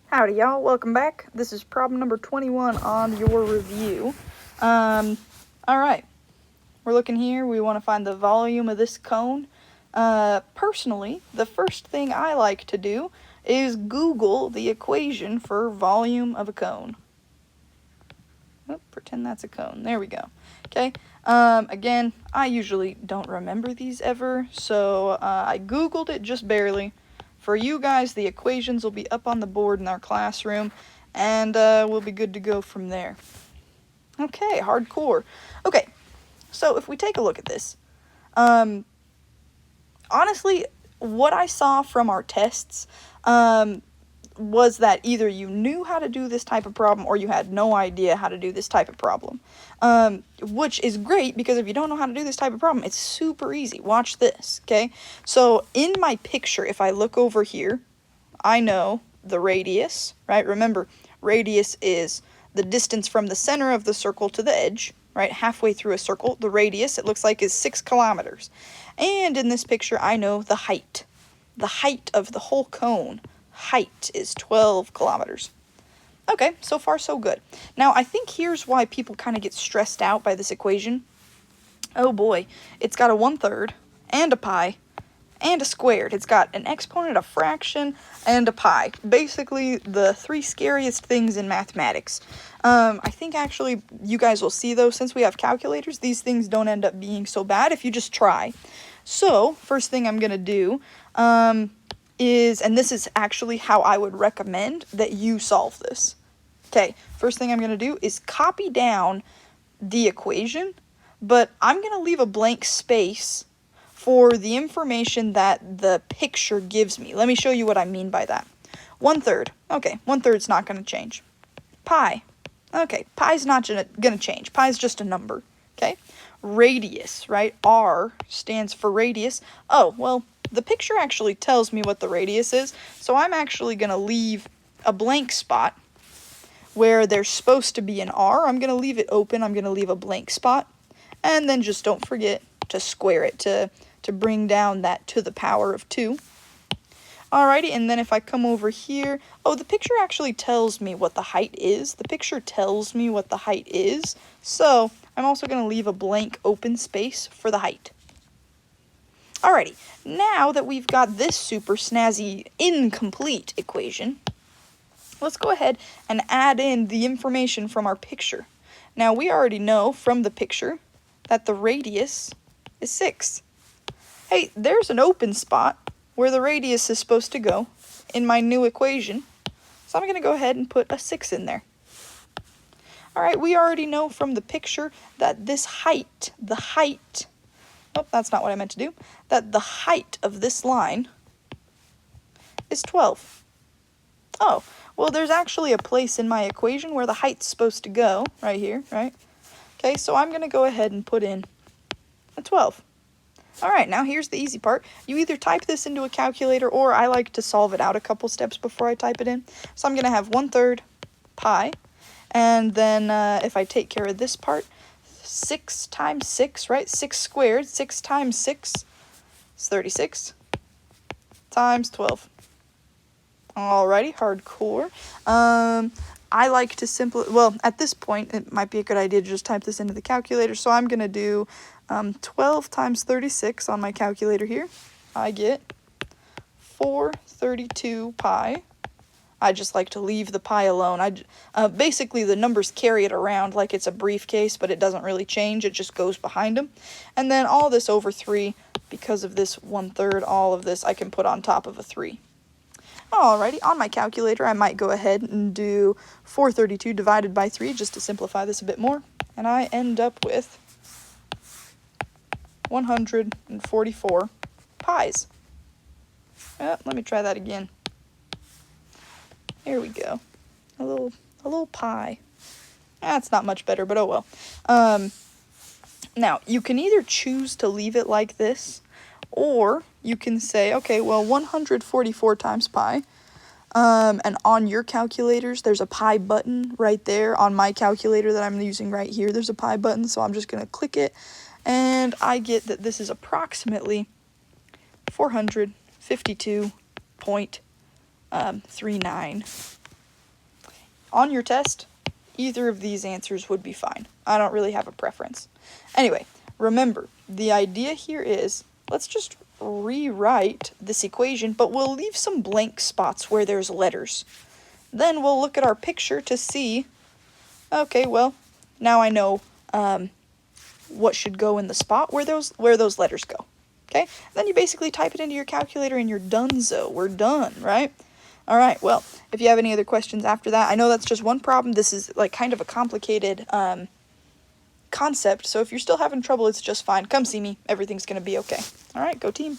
Howdy y'all, welcome back. This is problem number 21 on your review. Alright, we're looking here, we want to find the volume of this cone. Personally, the first thing I like to do is Google the equation for volume of a cone. Pretend that's a cone, there we go. Okay, again, I usually don't remember these ever, so I Googled it just barely. For you guys, the equations will be up on the board in our classroom, and we'll be good to go from there. Okay, hardcore. Okay, so if we take a look at this, honestly, what I saw from our tests was that either you knew how to do this type of problem or you had no idea how to do this type of problem. Which is great, because if you don't know how to do this type of problem, it's super easy. Watch this, okay? So in my picture, if I look over here, I know the radius, right? Remember, radius is the distance from the center of the circle to the edge, right? Halfway through a circle, the radius, it looks like, is 6 kilometers. And in this picture, I know the height. The height of the whole cone. Height is 12 kilometers. Okay, so far so good. Now, I think here's why people kind of get stressed out by this equation. Oh boy, it's got a 1/3 and a pi and a squared. It's got an exponent, a fraction, and a pi. Basically, the 3 scariest things in mathematics. I think actually you guys will see, though, since we have calculators, these things don't end up being so bad if you just try. So, first thing I'm going to do is, and this is actually how I would recommend that you solve this. Okay, first thing I'm going to do is copy down the equation, but I'm going to leave a blank space for the information that the picture gives me. Let me show you what I mean by that. 1/3. Okay, 1/3's not going to change. Pi. Okay, pi's not going to change. Pi's just a number. Okay, radius, right? R stands for radius. Oh, well, the picture actually tells me what the radius is, so I'm actually going to leave a blank spot where there's supposed to be an R. I'm going to leave it open. I'm going to leave a blank spot. And then just don't forget to square it to bring down that to the power of 2. Alrighty, and then if I come over here, oh, the picture actually tells me what the height is. The picture tells me what the height is. So I'm also going to leave a blank open space for the height. Alrighty, now that we've got this super snazzy incomplete equation, let's go ahead and add in the information from our picture. Now, we already know from the picture that the radius is 6. Hey, there's an open spot where the radius is supposed to go in my new equation, so I'm going to go ahead and put a 6 in there. Alright, we already know from the picture that this height, oh, that's not what I meant to do, that the height of this line is 12. Oh, well, there's actually a place in my equation where the height's supposed to go, right here, right? Okay, so I'm going to go ahead and put in a 12. Alright, now here's the easy part. You either type this into a calculator, or I like to solve it out a couple steps before I type it in. So I'm going to have 1/3 pi, and then if I take care of this part, 6 times 6, right? 6 squared, 6 times 6 is 36, times 12. Alrighty, hardcore. I like to well, at this point, it might be a good idea to just type this into the calculator, so I'm going to do 12 times 36 on my calculator here. I get 432 pi. I just like to leave the pi alone. Basically, the numbers carry it around like it's a briefcase, but it doesn't really change. It just goes behind them. And then all this over 3, because of this 1/3, all of this I can put on top of a 3. Alrighty, on my calculator, I might go ahead and do 432 divided by 3 just to simplify this a bit more. And I end up with 144 pies. Let me try that again. There we go. A little pie. That's not much better, but oh well. Now, you can either choose to leave it like this, or you can say, okay, well, 144 times pi, and on your calculators, there's a pi button right there. On my calculator that I'm using right here, there's a pi button, so I'm just going to click it, and I get that this is approximately 452.39 on your test, either of these answers would be fine. I don't really have a preference. Anyway, remember, the idea here is, let's just rewrite this equation, but we'll leave some blank spots where there's letters. Then we'll look at our picture to see, okay, well, now I know what should go in the spot where those letters go. Okay? Then you basically type it into your calculator and you're donezo. We're done, right? All right, well, if you have any other questions after that, I know that's just one problem. This is like kind of a complicated concept, so if you're still having trouble, it's just fine. Come see me. Everything's going to be okay. All right, go team.